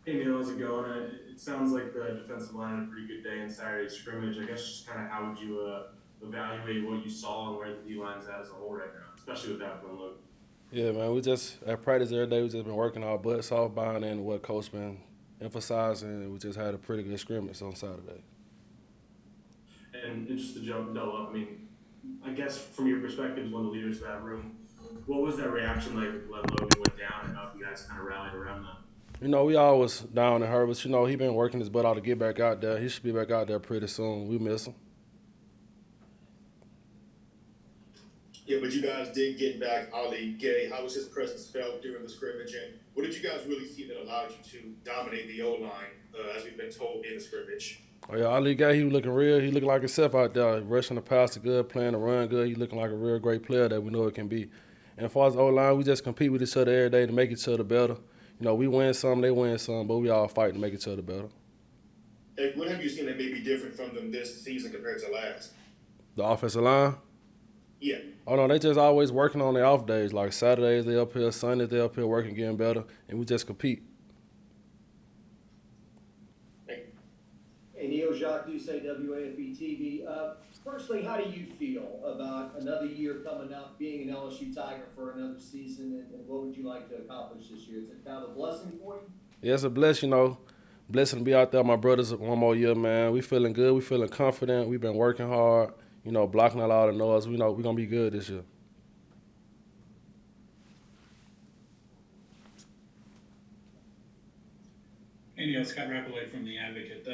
Hey Neil, how's it going? It sounds like the defensive line had a pretty good day in Saturday's scrimmage. I guess just kind of how would you evaluate what you saw and where the D line's at as a whole right now, especially without Quinn Luke? Yeah, man, we just at practice every day. We just been working our butts off, buying in what coach been emphasizing, and we just had a pretty good scrimmage on Saturday. And just to jump double up, I mean, I guess from your perspective as one of the leaders of that room, what was that reaction like when Logan went down and how you guys kind of rallied around that? We always down and hurt, but he been working his butt out to get back out there. He should be back out there pretty soon. We miss him. Yeah, but you guys did get back Ali Gay. How was his presence felt during the scrimmage, and what did you guys really see that allowed you to dominate the O line, as we've been told in the scrimmage? Oh yeah, Ali guy, he was looking real. He looking like himself out there, rushing the passer good, playing the run good. He looking like a real great player that we know it can be. And as far as the O line, we just compete with each other every day to make each other better. We win some, they win some, but we all fight to make each other better. And what have you seen that may be different from them this season compared to last? The offensive line. Yeah. Oh no, they just always working on their off days. Like Saturdays they up here, Sundays they up here working, getting better, and we just compete. Hey, Neil Jacques Doucet, WAFB TV. Firstly, how do you feel about another year coming up, being an LSU Tiger for another season, and what would you like to accomplish this year? Is it kind of a blessing for you? Yeah, it's a blessing. Blessing to be out there. My brothers one more year, man. We feeling good. We feeling confident. We've been working hard. Blocking a lot of noise. We know we're gonna be good this year. Hey Neil, Scott Rappelay from The Advocate.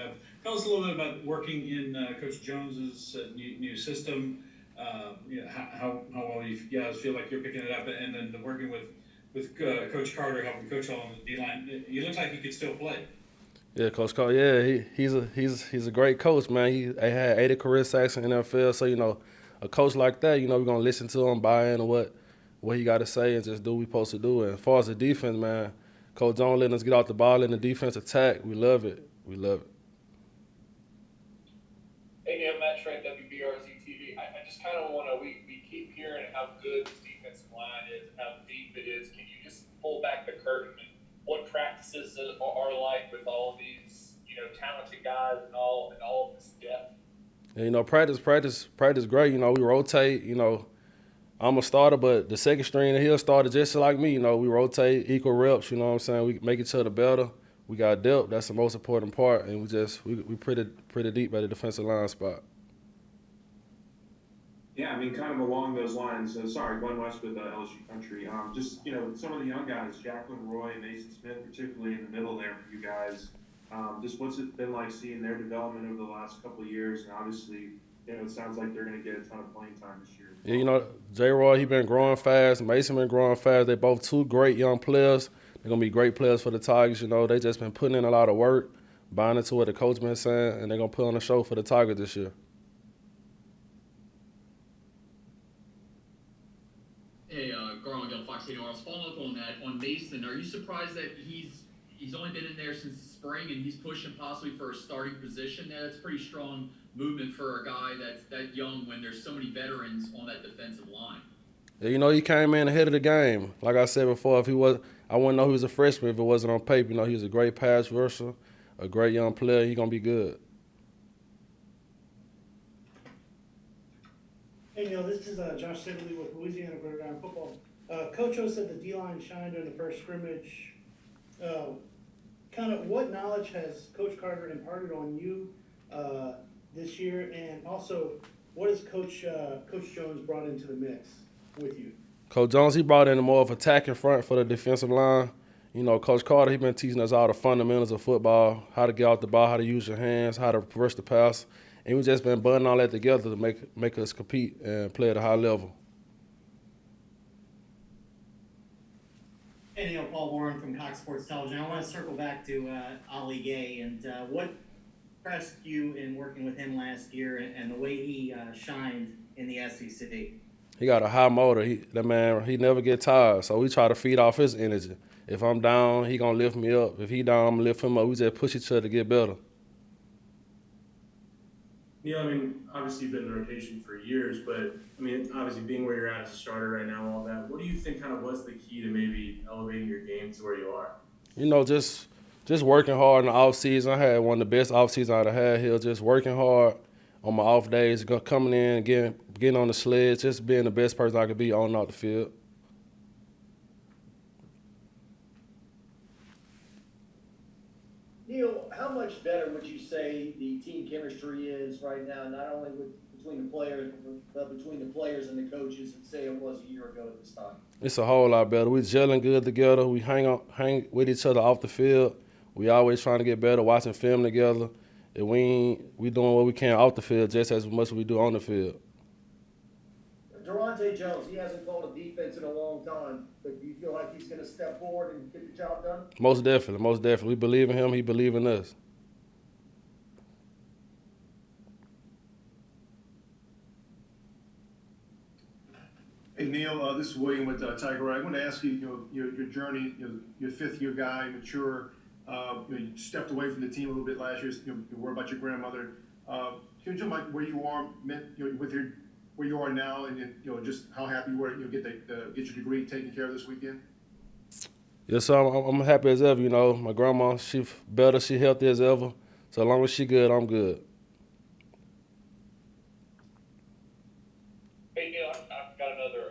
Tell us a little bit about working in Coach Jones's new system. How well you guys feel like you're picking it up, and then working with Coach Carter, helping coach all on the D line. You look like you could still play. Yeah, Coach Cole. Yeah, he's a great coach, man. He had 80 career sacks in the NFL. So a coach like that, we're gonna listen to him, buy in what he got to say, and just do what we supposed to do. And as far as the defense, man, Coach Jones letting us get off the ball in the defense attack. We love it. We love it. Hey, Neil, Matt Trent, WBRZ TV. I just kind of want to, we keep hearing how good this defensive line is and how deep it is. Can you just pull back the curtain and what practices are like with all these, talented guys and all of this depth? And, practice great. We rotate. I'm a starter, but the second string, he'll start just like me. We rotate equal reps. You know what I'm saying? We make each other better. We got depth. That's the most important part, and we pretty deep at the defensive line spot. Yeah, I mean, kind of along those lines. Sorry, Glenn West with LSU Country. Just some of the young guys, Jacqueline Roy, Mason Smith, particularly in the middle there for you guys. Just what's it been like seeing their development over the last couple of years? And obviously, it sounds like they're going to get a ton of playing time this year as Yeah, well. J. Roy, he been growing fast. Mason been growing fast. They both two great young players. They're gonna be great players for the Tigers. They just been putting in a lot of work, buying into what the coach been saying, and they're gonna put on a show for the Tigers this year. Hey, Garland Gill, Fox 8 I was following up on that. On Mason, are you surprised that he's only been in there since the spring and he's pushing possibly for a starting position? That's pretty strong movement for a guy that's that young when there's so many veterans on that defensive line. Yeah, he came in ahead of the game. Like I said before, if he was, I wouldn't know he was a freshman if it wasn't on paper. He was a great pass rusher, a great young player. He gonna be good. Hey Neil, this is Josh Sibley with Louisiana Gridiron Football. Coach O said the D-line shined in the first scrimmage. Kind of what knowledge has Coach Carter imparted on you this year, and also what has Coach Jones brought into the mix with you? Coach Jones, he brought in a more of attacking front for the defensive line. Coach Carter, he been teaching us all the fundamentals of football, how to get out the ball, how to use your hands, how to rush the pass. And we just been butting all that together to make us compete and play at a high level. Hey, Neil, Paul Warren from Cox Sports Television. I want to circle back to Ali Gay and what impressed you in working with him last year and the way he shined in the SEC. He got a high motor. That man, he never get tired. So we try to feed off his energy. If I'm down, he gonna lift me up. If he down, I'm gonna lift him up. We just push each other to get better. I mean, obviously you've been in rotation for years, but I mean, obviously being where you're at as a starter right now, what do you think kind of was the key to maybe elevating your game to where you are? Just Just working hard in the off season. I had one of the best off seasons I've had here. Just working hard on my off days, coming in, getting on the sled, just being the best person I could be on and off the field. Neil, how much better would you say the team chemistry is right now, not only between the players, but between the players and the coaches, and say it was a year ago at this time? It's a whole lot better. We gelling good together. We hang with each other off the field. We always trying to get better, watching film together. And we doing what we can off the field just as much as we do on the field. Durante Jones, he hasn't called a defense in a long time, but do you feel like he's going to step forward and get the job done? Most definitely, most definitely. We believe in him. He believe in us. Hey Neil, this is William with Tiger Eye. I want to ask you, your journey. You're a fifth-year guy, mature. You stepped away from the team a little bit last year. You worry about your grandmother. Can you tell me where you are, with where you are now, and just how happy you were, get your degree taken care of this weekend? Yes, sir. I'm happy as ever. My grandma, she better, she healthy as ever. So as long as she good, I'm good. Hey, Neil, I've got another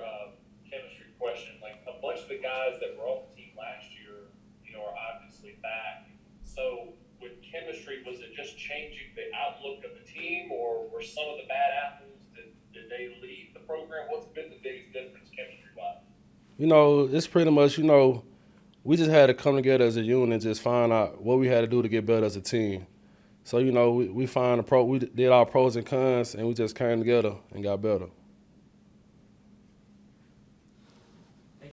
chemistry question. Like, a bunch of the guys that were on the team last year, are obviously back. So with chemistry, was it just changing the outlook of the team, or were some of the bad apples, did they leave the program? What's been the biggest difference chemistry-wise? It's pretty much, we just had to come together as a unit and just find out what we had to do to get better as a team. So, we did our pros and cons, and we just came together and got better.